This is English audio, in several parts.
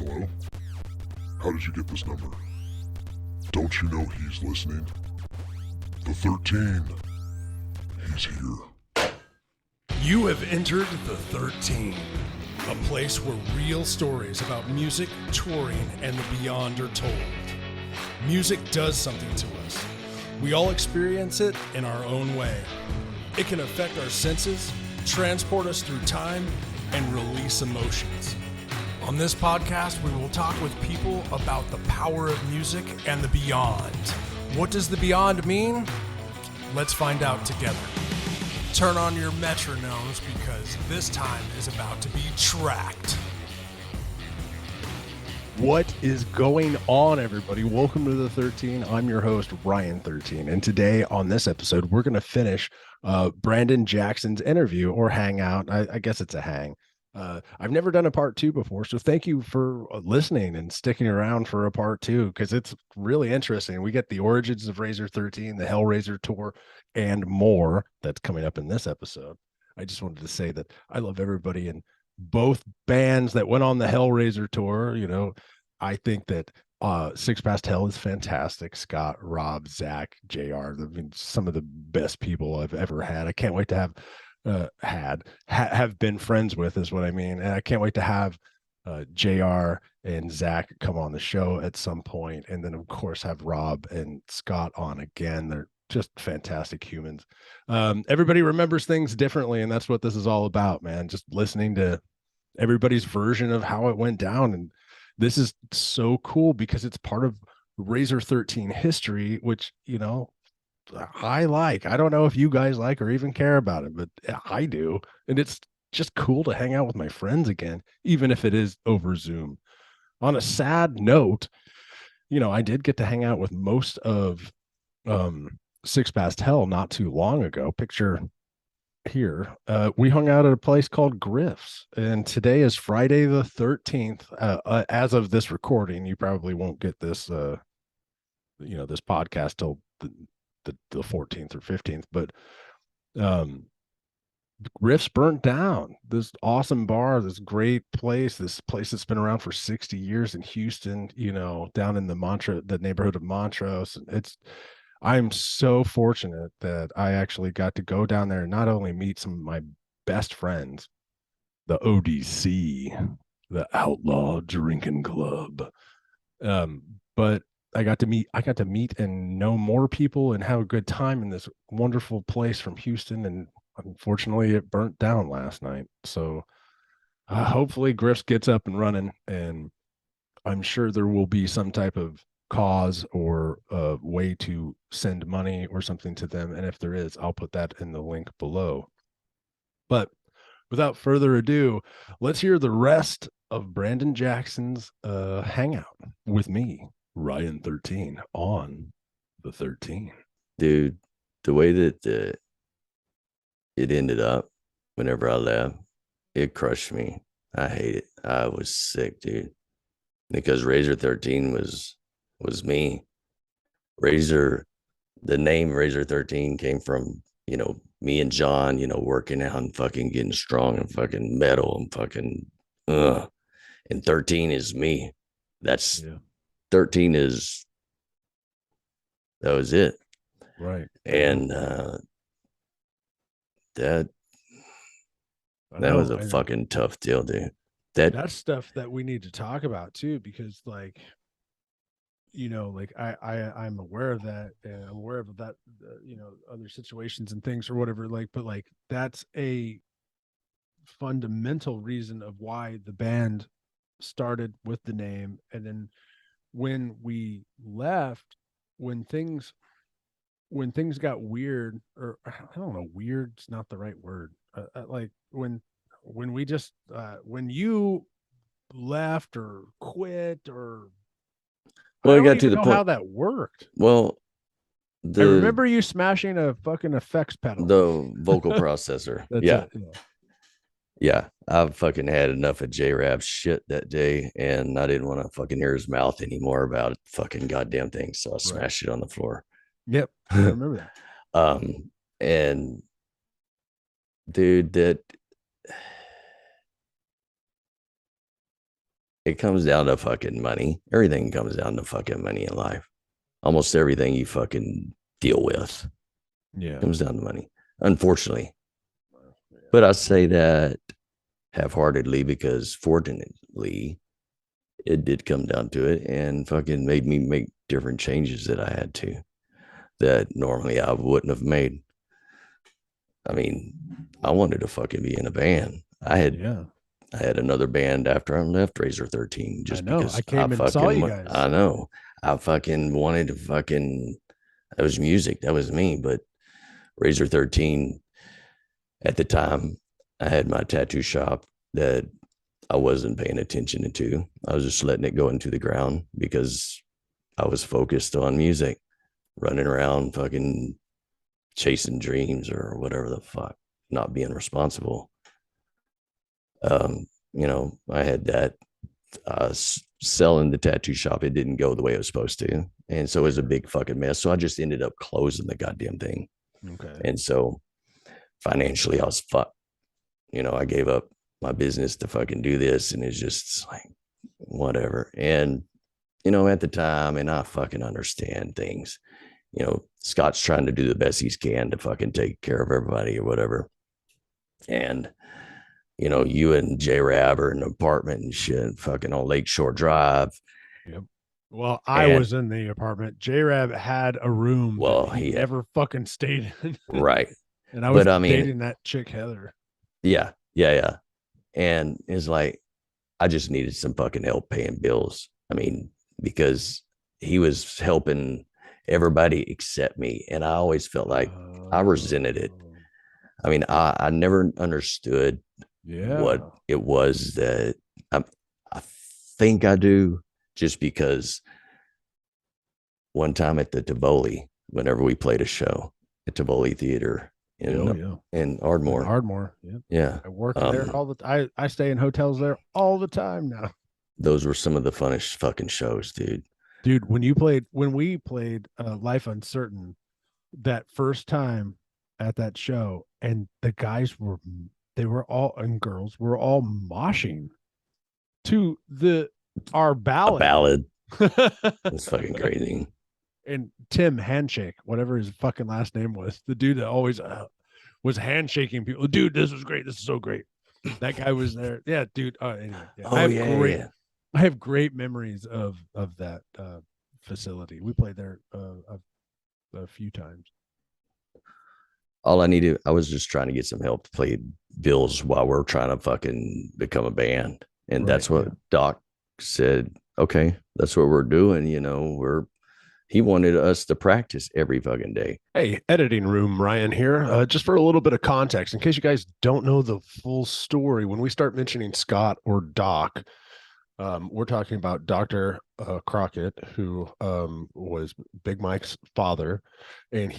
Hello? How did you get this number? Don't you know he's listening? The 13. He's here. You have entered the 13, a place where real stories about music, touring, and the beyond are told. Music does something to us. We all experience it in our own way. It can affect our senses, transport us through time, and release emotions. On this podcast, we will talk with people about the power of music and the beyond. What does the beyond mean? Let's find out together. Turn on your metronomes because this time is about to be tracked. What is going on, everybody? Welcome to the 13. I'm your host, Ryan 13. And today on this episode, we're going to finish Brandon Jackson's interview or hangout. I guess it's a hang. I've never done a part two before, so thank you for listening and sticking around for a part two because it's really interesting. We get the origins of Razr 13, the Hellraiser tour, and more that's coming up in this episode. I just wanted to say that I love everybody in both bands that went on the Hellraiser tour. You know, I think that Six Past Hell is fantastic. Scott, Rob, Zach, JR, some of the best people I've ever had. I can't wait to have been friends with is what I mean. And I can't wait to have JR and Zach come on the show at some point. And then of course have Rob and Scott on again. They're just fantastic humans. Everybody remembers things differently, and that's what this is all about, man. Just listening to everybody's version of how it went down. And this is so cool because it's part of Razr 13 history, which, you know, I like. I don't know if you guys like or even care about it, but I do. And it's just cool to hang out with my friends again, even if it is over Zoom. On a sad note, you know, I did get to hang out with most of Six Past Hell not too long ago. Picture here. We hung out at a place called Griffs, and today is Friday the 13th. As of this recording, you probably won't get this this podcast till the 14th or 15th, but Griffs burnt down. This awesome bar, this great place, this place that's been around for 60 years in Houston, you know, down in the neighborhood of Montrose. I'm so fortunate that I actually got to go down there and not only meet some of my best friends, the ODC, the Outlaw Drinking Club, but I got to meet and know more people and have a good time in this wonderful place from Houston. And unfortunately, it burnt down last night. So hopefully, Griffs gets up and running, and I'm sure there will be some type of cause or a way to send money or something to them. And if there is, I'll put that in the link below. But without further ado, let's hear the rest of Brandon Jackson's hangout with me, Ryan 13, on the 13. Dude, the way that it ended up whenever I left, it crushed me. I hate it. I was sick, dude. Because Razr 13 was me. Razr, the name Razr 13 came from, you know, me and John, you know, working out and fucking getting strong and fucking metal and fucking and 13 is me. That's 13 is that was it. Right. And that was a fucking tough deal, dude. That's stuff that we need to talk about too, because like, you know, like I'm aware of that, and I'm aware of that, you know, other situations and things or whatever, like, but like that's a fundamental reason of why the band started with the name. And then when we left, when things got weird, or I don't know, weird's not the right word. Like when we just when you left or quit, or well, I it don't got even to the know point how that worked. Well, I remember you smashing a fucking effects pedal, the vocal processor. That's it. Yeah, I fucking had enough of J-Rab shit that day, and I didn't want to fucking hear his mouth anymore about fucking goddamn things, so I smashed it on the floor. Yep, I remember that. And dude, that it comes down to fucking money. Everything comes down to fucking money in life. Almost everything you fucking deal with comes down to money, unfortunately. But I say that half-heartedly because fortunately it did come down to it and fucking made me make different changes that I had to that normally I wouldn't have made. I mean, I wanted to fucking be in a band. I had another band after I left Razor 13 just because I came and saw you guys. I know. I fucking wanted to fucking that was music. That was me. But Razor 13 at the time, I had my tattoo shop that I wasn't paying attention to. I was just letting it go into the ground because I was focused on music, running around fucking chasing dreams or whatever the fuck, not being responsible. I had that selling the tattoo shop. It didn't go the way it was supposed to. And so it was a big fucking mess. So I just ended up closing the goddamn thing. Okay. And so financially, I was fucked. I gave up my business to fucking do this. And it's just like, whatever. And, at the time, and I fucking understand things, Scott's trying to do the best he can to fucking take care of everybody or whatever. And, you and J-Rab are in an apartment and shit, fucking on Lakeshore Drive. Yep. Well, I was in the apartment. J-Rab had a room that he never fucking stayed in. Right. And I was dating that chick, Heather. Yeah. And it's like, I just needed some fucking help paying bills. I mean, because he was helping everybody except me. And I always felt like I resented it. I mean, I never understood what it was that I think I do, just because one time at the Tivoli, whenever we played a show at Tivoli Theater in Ardmore. Ardmore. Yeah. I work there all the I stay in hotels there all the time now. Those were some of the funnest fucking shows, dude. Dude, when we played Life Uncertain that first time at that show, and the guys were and girls were all moshing to our ballad. A ballad. That's fucking crazy. And Tim Handshake, whatever his fucking last name was, the dude that always was handshaking people. Dude, this was great. This is so great. That guy was there. Yeah, dude. Anyway, yeah. I have great memories of that facility. We played there a few times. All I needed, I was just trying to get some help to pay bills while we're trying to fucking become a band. And that's what Doc said. Okay, that's what we're doing. He wanted us to practice every fucking day. Hey, editing room, Ryan here. Just for a little bit of context, in case you guys don't know the full story, when we start mentioning Scott or Doc, we're talking about Dr. Crockett, who was Big Mike's father. And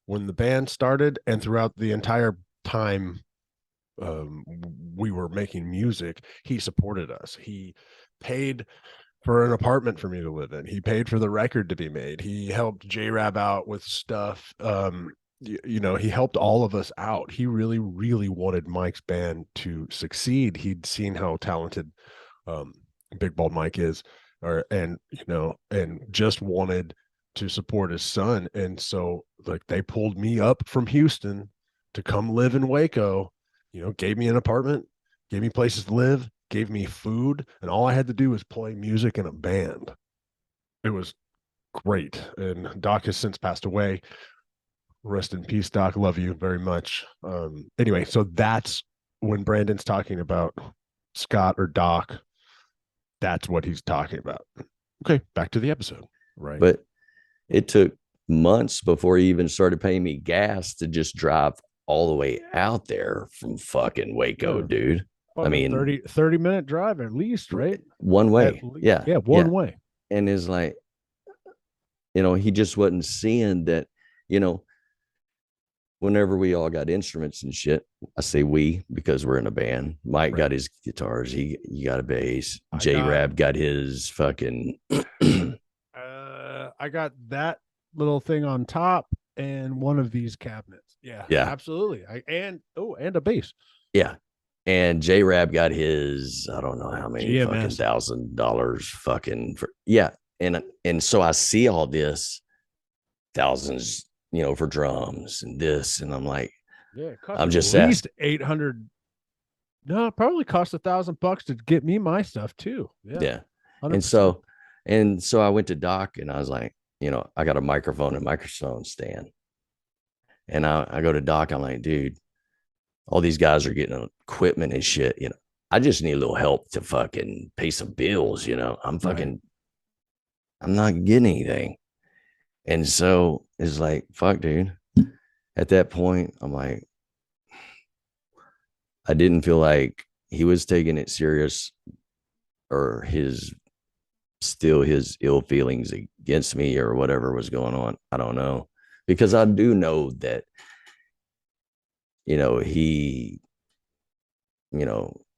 when the band started and throughout the entire time we were making music, he supported us. He paid for an apartment for me to live in. He paid for the record to be made. He helped J-Rab out with stuff. He helped all of us out. He really, really wanted Mike's band to succeed. He'd seen how talented Big Bald Mike is, and just wanted to support his son. And so they pulled me up from Houston to come live in Waco, gave me an apartment, gave me places to live, gave me food, and all I had to do was play music in a band. It was great. And Doc has since passed away. Rest in peace, Doc. Love you very much. Anyway, so that's when Brandon's talking about Scott or Doc. That's what he's talking about. Okay, back to the episode. Right. But it took months before he even started paying me gas to just drive all the way out there from fucking Waco, dude. Well, I mean, 30-minute drive at least, right? One way. Yeah, one way. And it's like, he just wasn't seeing that, whenever we all got instruments and shit, I say we because we're in a band. Mike got his guitars. He got a bass. J-Rab got his fucking. I got that little thing on top and one of these cabinets. Yeah, absolutely. And a bass. Yeah. And J Rab got his, I don't know how many fucking GMS. $1,000 fucking for, yeah. And so I see all this thousands, for drums and this, and I'm like, Yeah, it cost I'm at just least 800. No, it probably cost $1,000 to get me my stuff too. Yeah, yeah. 100%. And so I went to Doc and I was like, I got a microphone and microphone stand. And I go to Doc, I'm like, dude, all these guys are getting equipment and shit, I just need a little help to fucking pay some bills, Right. I'm not getting anything. And so it's like, fuck, dude. At that point, I'm like, I didn't feel like he was taking it serious, or his ill feelings against me or whatever was going on. I don't know. Because I do know that, he,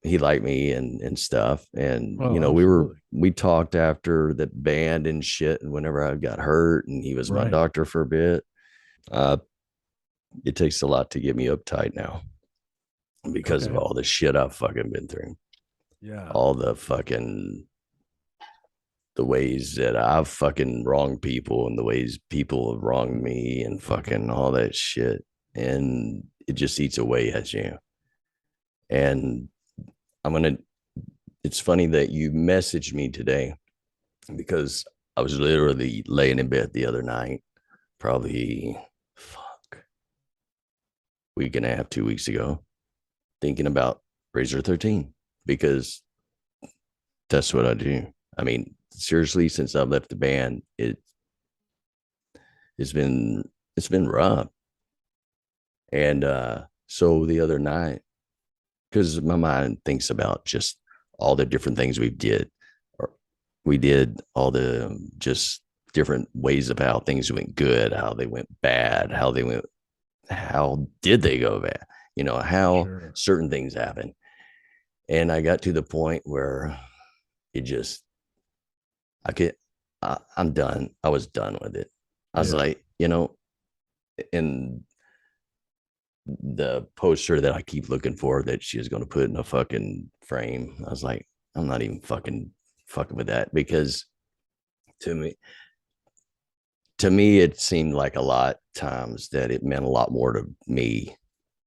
he liked me and stuff. And, Oh, absolutely. we talked after the band and shit. And whenever I got hurt, and he was my Right. doctor for a bit, uh, it takes a lot to get me uptight now because of Okay. all the shit I've fucking been through. Yeah. All the ways that I've fucking wronged people and the ways people have wronged me and fucking all that shit. And it just eats away at you. And it's funny that you messaged me today, because I was literally laying in bed the other night, probably week and a half, 2 weeks ago, thinking about Razr 13, because that's what I do. I mean, seriously, since I've left the band, it's been it's been rough. And so the other night, because my mind thinks about just all the different things we did all the just different ways of how things went good, how they went bad, how did they go bad, how Sure. certain things happen. And I got to the point where it just, I'm done. I was done with it. I was Yeah. like, in the poster that I keep looking for that she was going to put in a fucking frame, I was like, I'm not even fucking with that, because to me, it seemed like a lot of times that it meant a lot more to me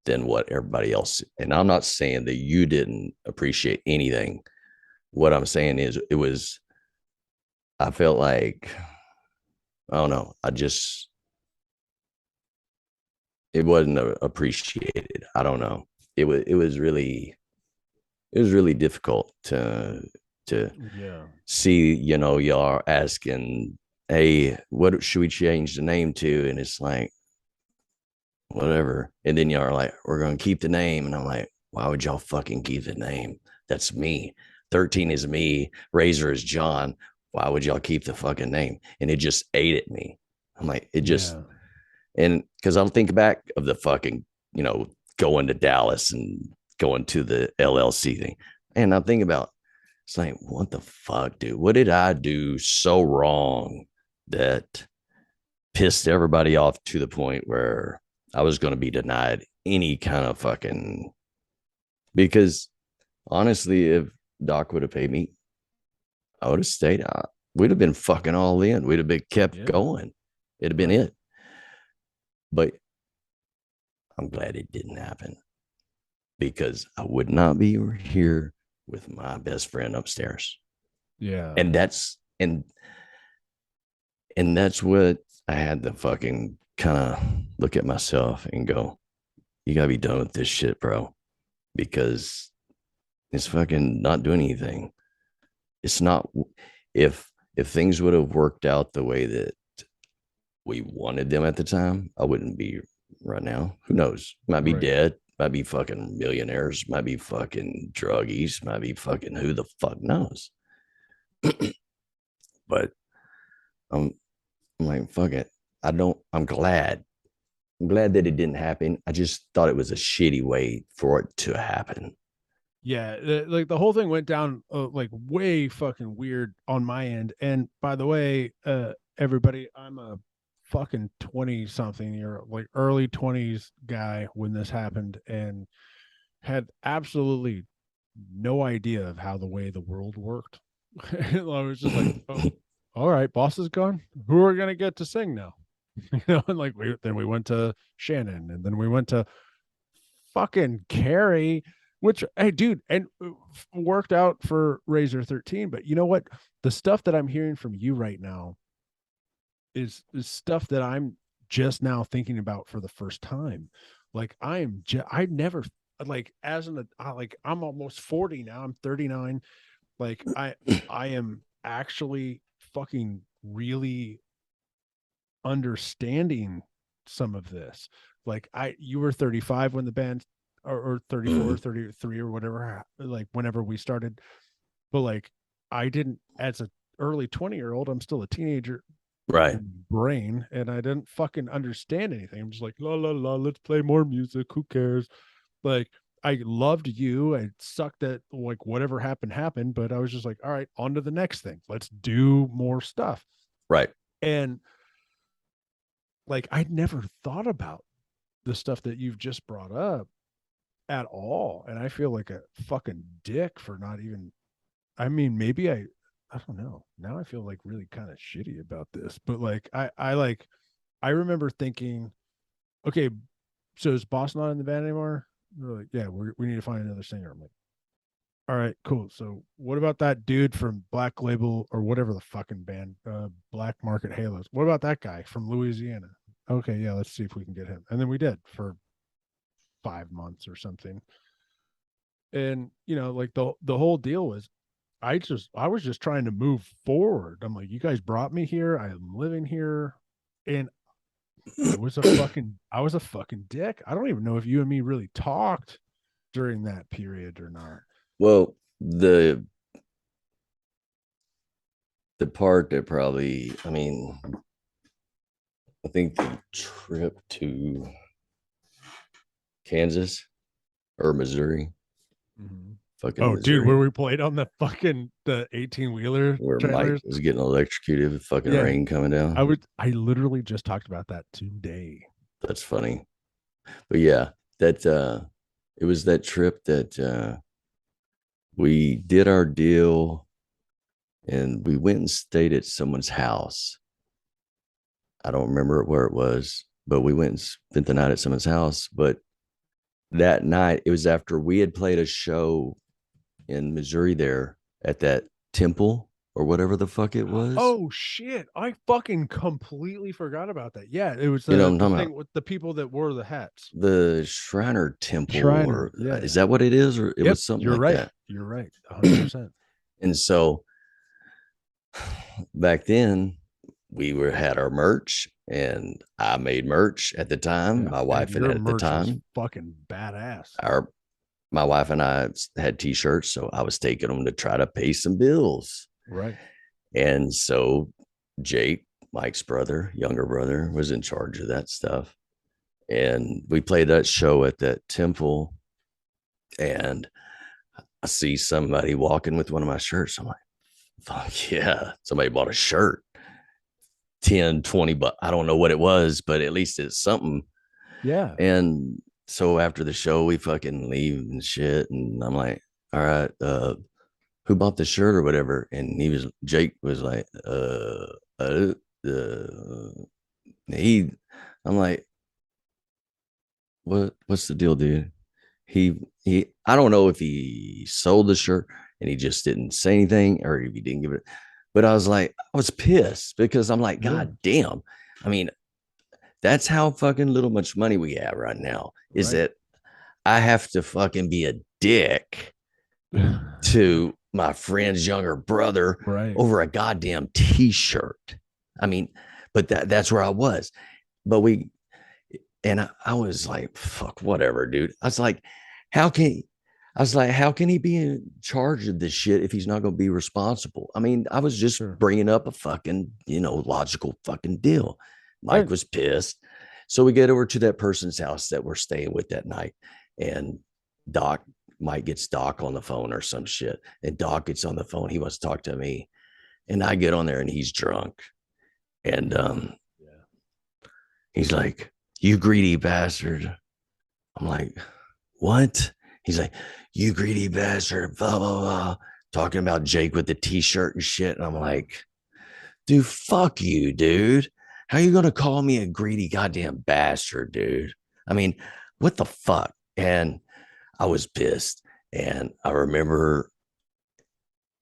than what everybody else. And I'm not saying that you didn't appreciate anything. What I'm saying is, I felt like, I don't know, it wasn't appreciated. I don't know. It was really difficult to Yeah. see, y'all asking, hey, what should we change the name to? And it's like, whatever. And then y'all are like, we're going to keep the name. And I'm like, why would y'all fucking keep the name? That's me. 13 is me. Razr is John. Why would y'all keep the fucking name? And it just ate at me. I'm like, Yeah. and because I'll think back of the fucking, going to Dallas and going to the LLC thing. And I'm thinking about, it's like, what the fuck, dude? What did I do so wrong that pissed everybody off to the point where I was going to be denied any kind of fucking, because honestly, if Doc would have paid me, I would have stayed out. We'd have been fucking all in. We'd have been kept Yeah. going. It'd have been Right. it. But I'm glad it didn't happen, because I would not be here with my best friend upstairs. Yeah. And that's what I had to fucking kind of look at myself and go, you gotta be done with this shit, bro. Because it's fucking not doing anything. It's not, if things would have worked out the way that we wanted them at the time, I wouldn't be right now. Who knows? Might be Right. dead, might be fucking millionaires, might be fucking druggies, might be fucking who the fuck knows. But I'm, I'm like, fuck it. I'm glad. I'm glad that it didn't happen. I just thought it was a shitty way for it to happen. Yeah, like the whole thing went down like way fucking weird on my end. And by the way, everybody, I'm a fucking 20 something year, like early 20s guy when this happened. And had absolutely no idea of how the way the world worked. I was just like, oh, all right, boss is gone. Who are we gonna get to sing now? And like then we went to Shannon, and then we went to fucking Carrie, which hey, dude, and worked out for Razor 13. But you know what? The stuff that I'm hearing from you right now is stuff that I'm just now thinking about for the first time. Like I never like as an like I'm almost 40 now. I'm 39. Like I am actually fucking really understanding some of this. Like you were 35 when the band or 34 or 33 or whatever, like whenever we started. But like I didn't as a early 20-year-old, I'm still a teenager Right. brain, and I didn't fucking understand anything. I'm just like, la la la, let's play more music. Who cares? Like I loved you. I sucked that like whatever happened, but I was just like, all right, on to the next thing. Let's do more stuff. Right. And like I'd never thought about the stuff that you've just brought up at all. And I feel like a fucking dick for not even I mean, maybe I don't know. Now I feel like really kind of shitty about this. But like I remember thinking, okay, so is Boss not in the band anymore? They're like, yeah, we need to find another singer. I'm like, all right, cool. So what about that dude from Black Label or whatever the fucking band, Black Market Halos? What about that guy from Louisiana? Okay, yeah, let's see if we can get him. And then we did for 5 months or something. And you know, like the whole deal was I was just trying to move forward. I'm like, you guys brought me here. I am living here. And I was a fucking dick. I don't even know if you and me really talked during that period or not. Well, the part that probably, I mean, I think the trip to Kansas or Missouri, fucking Oh, dude, Missouri, where we played on the 18-wheeler where Mike trailers. was getting electrocuted with fucking Yeah, rain coming down. I literally just talked about that today. That's funny. But yeah, that it was that trip that we did our deal and we went and stayed at someone's house. I don't remember where it was, but we went and spent the night at someone's house. But that night, it was after we had played a show in Missouri there at that temple or whatever the fuck it was. Oh shit! I fucking completely forgot about that. Yeah, it was You know what I'm the talking thing about? with the people that wore the hats. The Shriner Temple, Shriner. or Yeah. is that what it is? Or it Yep. was something You're like right. that. You're right. 100%. And so back then, we had our merch, and I made merch at the time. Yeah. My wife and I your at the merch was time, fucking badass. my wife and I had t-shirts, so I was taking them to try to pay some bills. Right. And so Jake, Mike's brother, younger brother, was in charge of that stuff. And we played that show at that temple, and I see somebody walking with one of my shirts. I'm like, fuck yeah, somebody bought a shirt. 10, 20 bucks. I don't know what it was, but at least it's something. Yeah. And so after the show, we fucking leave and shit. And I'm like, all right, who bought the shirt or whatever? And Jake was like, he, I'm like, what's the deal, dude? I don't know if he sold the shirt and he just didn't say anything or if he didn't give it. But I was like, I was pissed because I'm like, God damn. I mean, that's how fucking little much money we have right now is that I have to fucking be a dick to my friend's younger brother over a goddamn t-shirt. I mean, but that's where I was. But I was like, fuck, whatever, dude. I was like, how can he be in charge of this shit if he's not going to be responsible? I mean, I was just bringing up a fucking, logical fucking deal. Mike was pissed. So we get over to that person's house that we're staying with that night. And Mike gets Doc on the phone or some shit. And Doc gets on the phone. He wants to talk to me. And I get on there and he's drunk. And he's like, you greedy bastard. I'm like, what? He's like, you greedy bastard, blah, blah, blah. Talking about Jake with the t-shirt and shit. And I'm like, dude, fuck you, dude. How you going to call me a greedy goddamn bastard, dude? I mean, what the fuck? And I was pissed. And I remember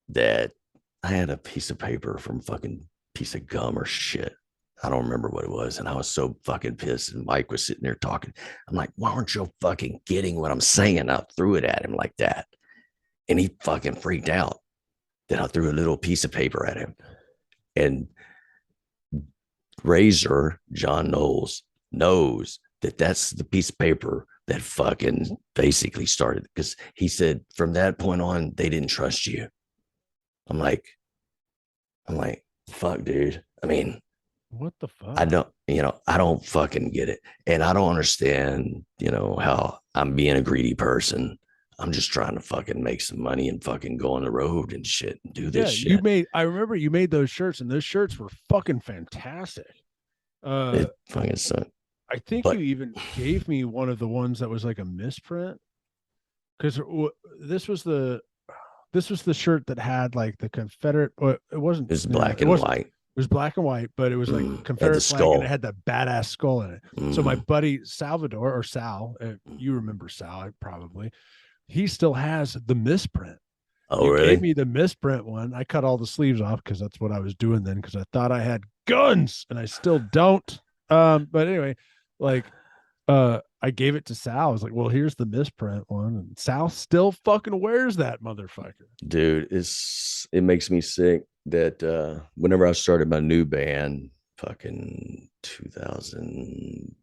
that I had a piece of paper from fucking piece of gum or shit. I don't remember what it was. And I was so fucking pissed. And Mike was sitting there talking. I'm like, why aren't you fucking getting what I'm saying? I threw it at him like that. And he fucking freaked out that I threw a little piece of paper at him. And Razr, John Knowles, knows that that's the piece of paper that fucking basically started, because he said from that point on, they didn't trust you. I'm like, fuck, dude. I mean, What the fuck? I don't fucking get it. And I don't understand, how I'm being a greedy person. I'm just trying to fucking make some money and fucking go on the road and shit and do this shit. I remember you made those shirts, and those shirts were fucking fantastic. It fucking sucked. I think you even gave me one of the ones that was like a misprint, because this was the shirt that had like the Confederate. It wasn't. It was black and white. It was black and white, but it was like Confederate flag, and it had the badass skull in it. So my buddy Salvador, or Sal, you remember Sal, probably. He still has the misprint. Oh, you really? Gave me the misprint one. I cut all the sleeves off because that's what I was doing then, because I thought I had guns, and I still don't. But anyway, like, I gave it to Sal. I was like, well, here's the misprint one. And Sal still fucking wears that motherfucker. Dude, it makes me sick that whenever I started my new band, fucking 2000.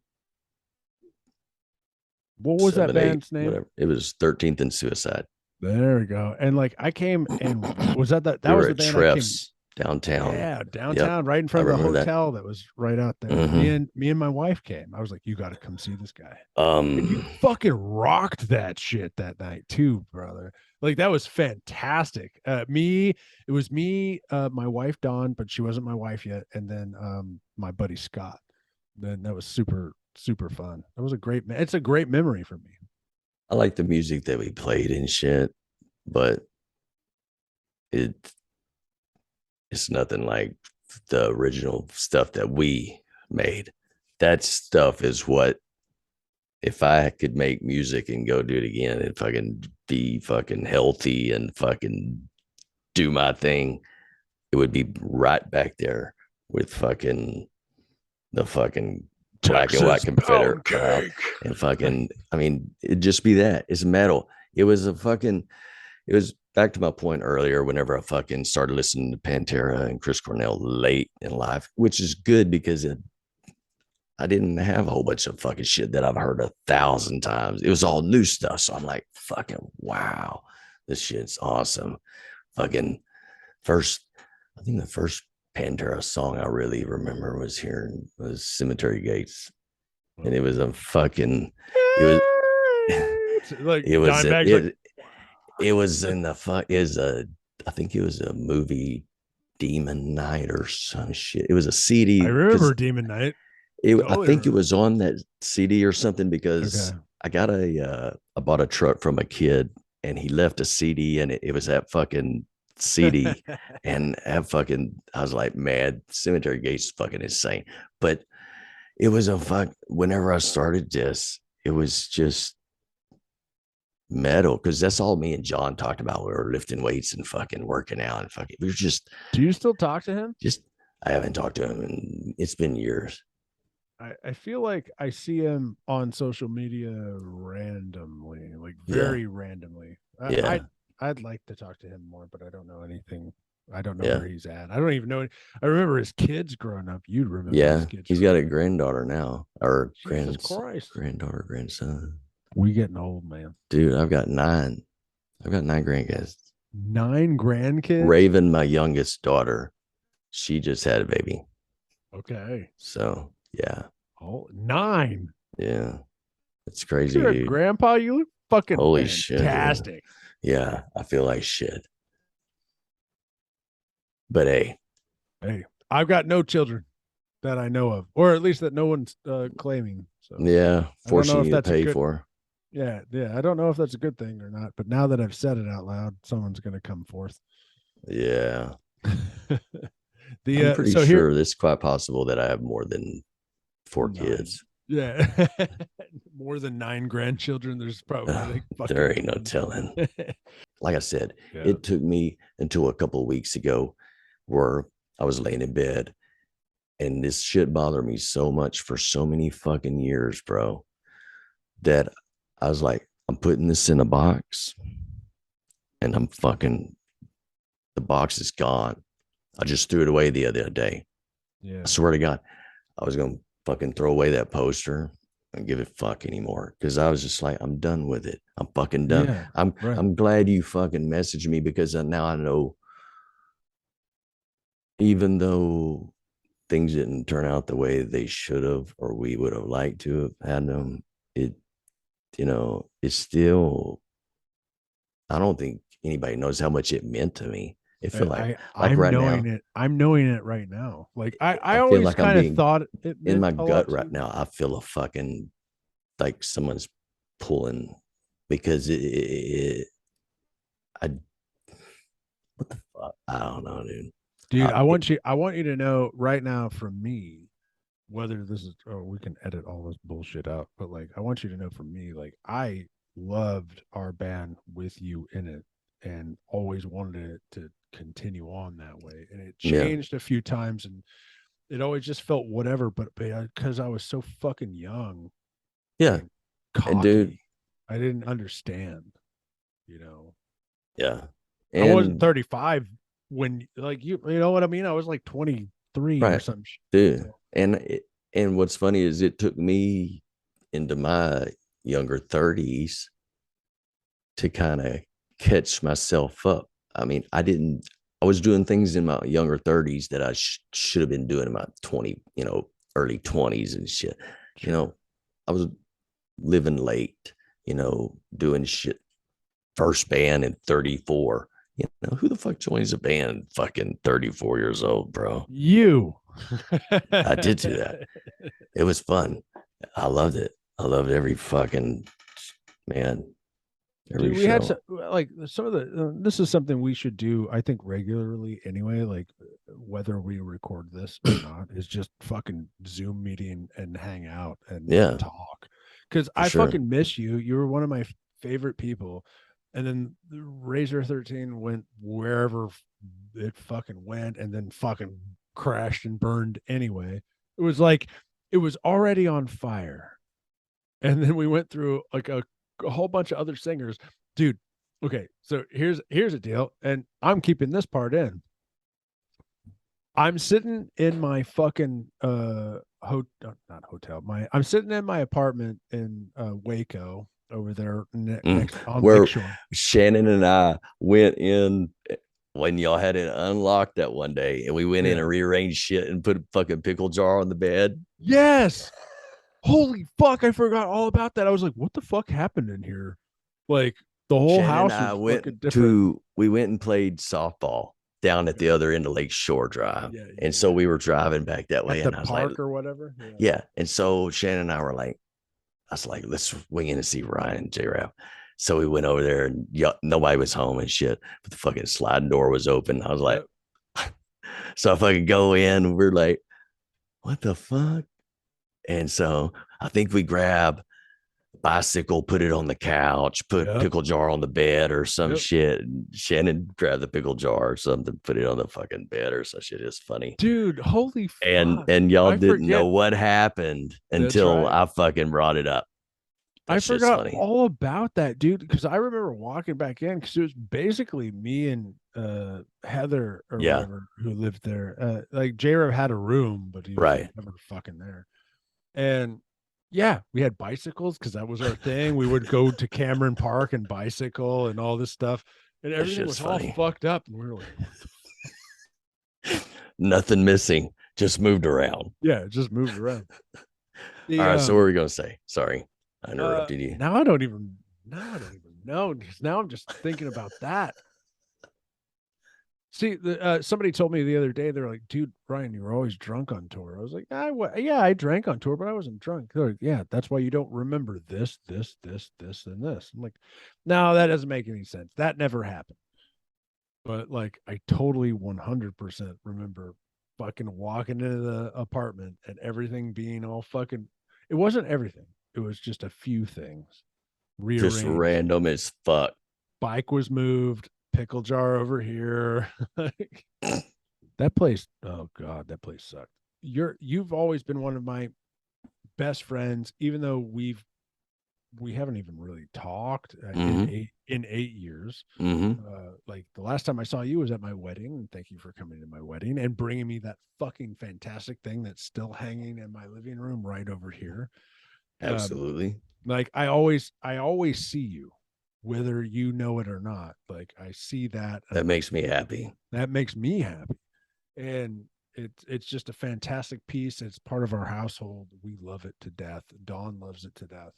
What was that band's name? Whatever. It was 13th and Suicide. There we go. And like, I came and was that we was were the at band Griffs downtown. Yeah, downtown, right in front of the hotel that was right out there. Me and my wife came. I was like, you got to come see this guy. And you fucking rocked that shit that night too, brother. Like, that was fantastic. It was me, my wife Dawn, but she wasn't my wife yet, and then my buddy Scott. Then that was super, super fun. That was it's a great memory for me. I like the music that we played and shit, but it's nothing like the original stuff that we made. That stuff is what, if I could make music and go do it again and fucking be fucking healthy and fucking do my thing, it would be right back there with fucking the fucking black and white Confederate crowd and fucking, I mean, it'd just be that. It's metal. It was back to my point earlier, whenever I fucking started listening to Pantera and Chris Cornell late in life, which is good because I didn't have a whole bunch of fucking shit that I've heard 1,000 times. It was all new stuff. So I'm like, fucking wow, this shit's awesome. Fucking I think the first Pantera song I really remember was Cemetery Gates. And it was a fucking, like it was in the I think it was a movie, Demon Night or some shit. It was a CD. I remember Demon Night. I think it was on that CD or something, because I bought a truck from a kid and he left a CD and it was that fucking CD and I was like, man, Cemetery Gates is fucking insane. But it was whenever I started this, it was just metal, because that's all me and John talked about. We were lifting weights and fucking working out and fucking, we were just. Do you still talk to him? I haven't talked to him and it's been years. I feel like I see him on social media randomly, like very randomly. I'd like to talk to him more, but I don't know anything. I don't know where he's at. I don't even know. I remember his kids growing up. You'd remember his kids. He's got a granddaughter now, or granddaughter, grandson. We getting old, man. Dude, I've got 9 grandkids. 9 grandkids? Raven, my youngest daughter, she just had a baby. Okay. So, yeah. Oh, 9. Yeah. It's crazy, You're dude. a grandpa, you look fucking holy fantastic. Shit. Yeah, I feel like shit. But hey, I've got no children that I know of, or at least that no one's claiming. So yeah, forcing you to pay for. Yeah, yeah. I don't know if that's a good thing or not, but now that I've said it out loud, someone's going to come forth. Yeah. The I'm pretty so here sure it's quite possible that I have more than 4 9. kids. Yeah. More than 9 grandchildren. There's probably like There fucking ain't no telling. Like I said, yeah. it took me until a couple of weeks ago where I was laying in bed and this shit bothered me so much for so many fucking years, bro, that I was like, I'm putting this in a box and the box is gone. I just threw it away the other day. Yeah. I swear to God, I was going to fucking throw away that poster and give it fuck anymore. Cause I was just like, I'm done with it. I'm fucking done. Yeah. I'm, Right. I'm glad you fucking messaged me because now I know, even though things didn't turn out the way they should have, or we would have liked to have had them, it, it's still, I don't think anybody knows how much it meant to me. It feel like I'm right knowing now, it. I'm knowing it right now. Like I I feel always like I'm kind of being thought it in meant my a lot gut to right you. now. I feel a fucking like someone's pulling because I, what the fuck? I don't know, dude. Dude, Uh, it, I want you to know right now from me, whether this is or we can edit all this bullshit out, but like I want you to know from me, like I loved our band with you in it and always wanted it to continue on that way. And it yeah, changed a few times and it always just felt whatever, but because I was so fucking young yeah, and and dude, cocky, I didn't understand, you know. yeah, I wasn't and 35 when like you know what I mean? I was like 23 or right, some dude, so and what's funny is it took me into my younger 30s to kind of catch myself up. I mean, I was doing things in my younger 30s that I should have been doing in my 20, early 20s and shit. You sure. know, I was living late, doing shit. First band in 34. Who the fuck joins a band fucking 34 years old, bro? You. I did do that. It was fun. I loved it. I loved every fucking, man, Dude, every we had show. some like some of the this is something we should do, I think, regularly anyway, like whether we record this or not, is just fucking Zoom meeting and hang out and Yeah, talk. Because for I sure. fucking miss you. You were one of my favorite people. And then the Razor 13 went wherever it fucking went and then fucking crashed and burned anyway. It was like it was already on fire. And then we went through like a whole bunch of other singers. Dude, okay, so here's a deal, and I'm keeping this part in. I'm sitting in my fucking not hotel. I'm sitting in my apartment in Waco over there Mm. next on Where Lakeshore. Shannon and I went in when y'all had it unlocked that one day, and we went in Yeah. and rearranged shit and put a fucking pickle jar on the bed. Yes. Holy fuck, I forgot all about that. I was like, what the fuck happened in here? Like the whole Shannon and house I was fucking different. we went and played softball down at the other end of Lake Shore Drive. Yeah, yeah, And so yeah. we were driving back that way. At the And I was like, park or whatever. Yeah. yeah. And so Shannon and I were like, I was like, let's wing in and see Ryan and J Rap. So we went over there and nobody was home and shit, but the fucking sliding door was open. I was like, Yep. so I fucking go in. We're like, what the fuck? And so I think we grab bicycle, put it on the couch, put Yep. pickle jar on the bed or some Yep. shit. And Shannon grabbed the pickle jar or something, put it on the fucking bed or some shit. It's funny. Dude, holy And fuck. and y'all I didn't know forget. what happened That's until right. I fucking brought it up. I That shit's forgot funny. all about that, dude, because I remember walking back in because it was basically me and Heather or Yeah, whatever who lived there. Like J-Rob had a room, but he was like right. never fucking there. And yeah, we had bicycles because that was our thing. We would go to Cameron Park and bicycle and all this stuff. And That everything shit's was all funny. fucked up. And we were like, Nothing missing, just moved around. yeah, it just moved around. All The right, so what are we gonna say? Sorry, I interrupted you. now I don't even know because now I'm just thinking about that. See, somebody told me the other day, they're like, dude, Ryan, you were always drunk on tour. I was like, yeah, I drank on tour, but I wasn't drunk. They're like, yeah, that's why you don't remember this, and this. I'm like, no, that doesn't make any sense. That never happened. But like, I totally 100% remember fucking walking into the apartment and everything being all fucking, it wasn't everything. It was just a few things Just rearranged. random as fuck. Bike was moved, pickle jar over here. That place, oh God, that place sucked. You've always been one of my best friends, even though we haven't even really talked Mm-hmm. in 8 years. Mm-hmm. Like the last time I saw you was at my wedding, and thank you for coming to my wedding and bringing me that fucking fantastic thing that's still hanging in my living room right over here. Absolutely. Like I always see you, whether you know it or not. Like I see that, and That makes me happy. that makes me happy. And it's just a fantastic piece. It's part of our household. We love it to death. Dawn loves it to death.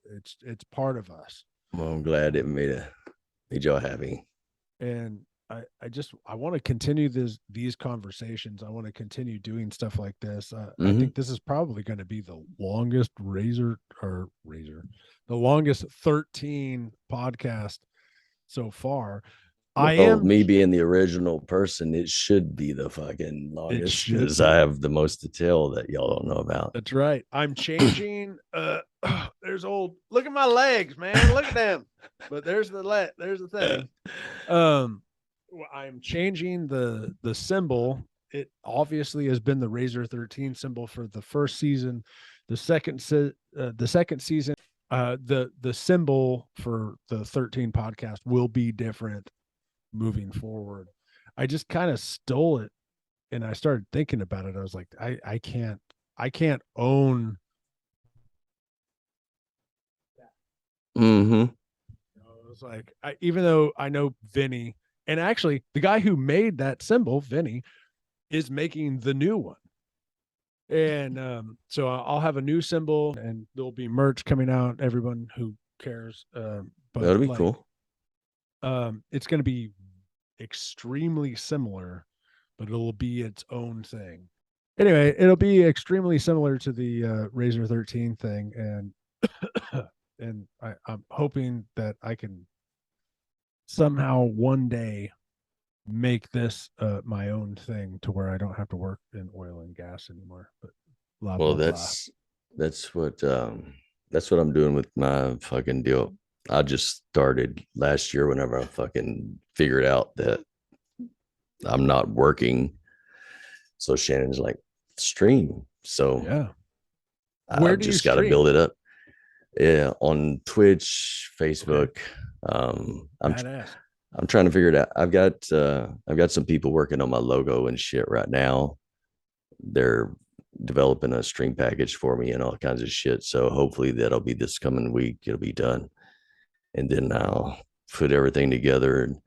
It's part of us. Well, I'm glad it made y'all happy. And I want to continue these conversations. I want to continue doing stuff like this. I Mm-hmm. think this is probably going to be the longest the longest 13 podcast so far. I Well, am. me being the original person, it should be the fucking It longest should because I be. have the most to tell that y'all don't know about. That's right. I'm changing. There's old. Look at my legs, man. Look at them. But there's the thing. I'm changing the symbol. It obviously has been the Razor 13 symbol for the first season. The second season, the symbol for the 13 podcast will be different moving forward. I just kind of stole it, and I started thinking about it. I was like, I can't own. Mm-hmm. I was like, even though I know Vinny, and actually the guy who made that symbol, Vinny, is making the new one. And so I'll have a new symbol, and there'll be merch coming out. Everyone who cares, but That'll be like, cool. it's going to be extremely similar, but it'll be its own thing. Anyway, it'll be extremely similar to the Razor 13 thing, and and I'm hoping that I can somehow one day make this my own thing to where I don't have to work in oil and gas anymore. But blah Well, blah blah. that's what I'm doing with my fucking deal. I just started last year whenever I fucking figured out that I'm not working. So Shannon's like, stream. So Yeah. Where I've do you just got to stream? build it up. Yeah, on Twitch, Facebook. Badass. I'm trying to figure it out. I've got some people working on my logo and shit right now. They're developing a stream package for me and all kinds of shit. So hopefully that'll be this coming week. It'll be done. And then I'll put everything together. And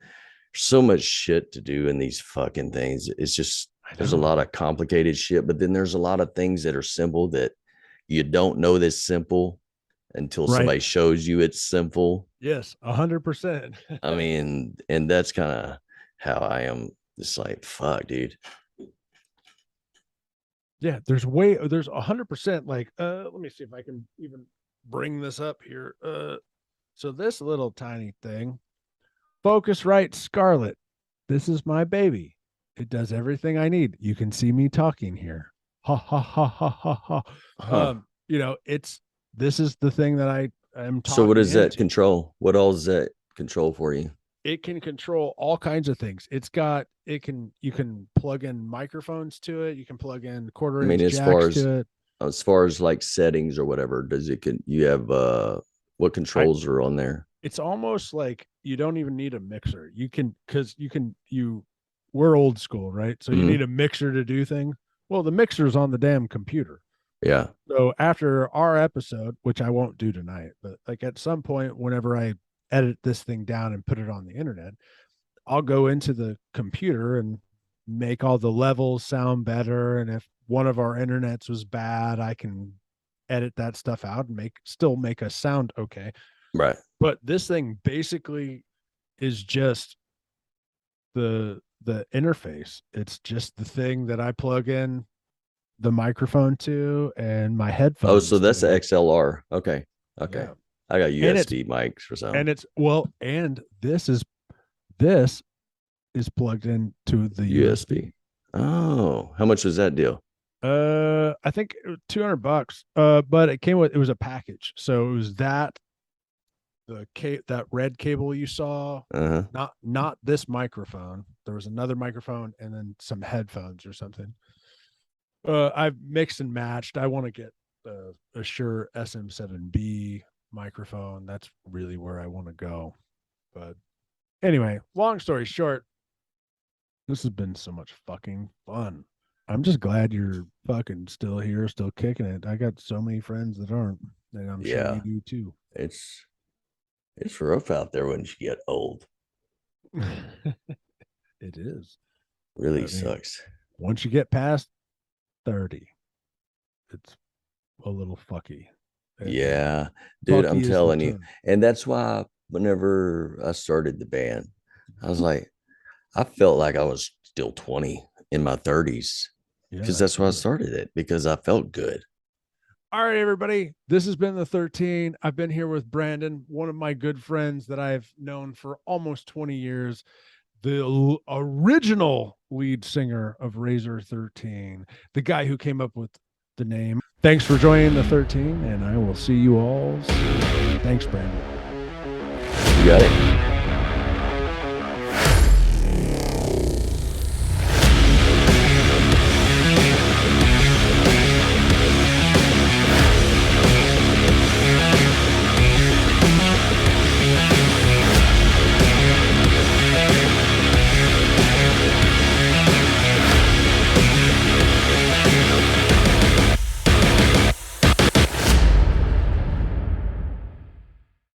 so much shit to do in these fucking things. It's just there's a lot of complicated shit, but then there's a lot of things that are simple that you don't know that's simple until Right. somebody shows you it's simple. Yes, 100%. I mean, and that's kind of how I am. It's like, fuck, dude. Yeah, there's 100%. Like, let me see if I can even bring this up here. So this little tiny thing, Focusrite Scarlet. This is my baby. It does everything I need. You can see me talking here. Ha ha ha ha ha ha. Huh. This is the thing that I am talking. So what does that into. control? What all does that control for you? It can control all kinds of things. You can plug in microphones to it. You can plug in quarter I mean, inch jacks to it. as far as like settings or whatever, does it can you have what controls are on there? It's almost like you don't even need a mixer. You can because you we're old school, right? So you need a mixer to do things. Well, the mixer's on the damn computer. Yeah. So after our episode, which I won't do tonight, but like at some point, whenever I edit this thing down and put it on the internet, I'll go into the computer and make all the levels sound better. And if one of our internets was bad, I can edit that stuff out and still make us sound okay. Right. But this thing basically is just the the interface. It's just the thing that I plug in the microphone to and my headphones. Oh, so that's to. the XLR. Okay. Okay. Yeah. I got And USB mics for sound. And it's and this is plugged into the USB. Oh, how much was that deal? I think $200. But it was a package. So it was that that red cable you saw, not this microphone. There was another microphone and then some headphones or something. I've mixed and matched. I want to get a Shure SM7B microphone. That's really where I want to go. But anyway, long story short, this has been so much fucking fun. I'm just glad you're fucking still here, still kicking it. I got so many friends that aren't, and I'm sure you do too. It's rough out there when you get old. It is. Really sucks. Once you get past 30, it's a little fucky. Yeah, dude, I'm telling you. And that's why whenever I started the band, I was like, I felt like I was still 20 in my 30s because that's why I started it, because I felt good. All right, everybody. This has been the 13. I've been here with Brandon, one of my good friends that I've known for almost 20 years, the original lead singer of Razr 13, the guy who came up with the name. Thanks for joining the 13, and I will see you all soon. Thanks, Brandon. You got it.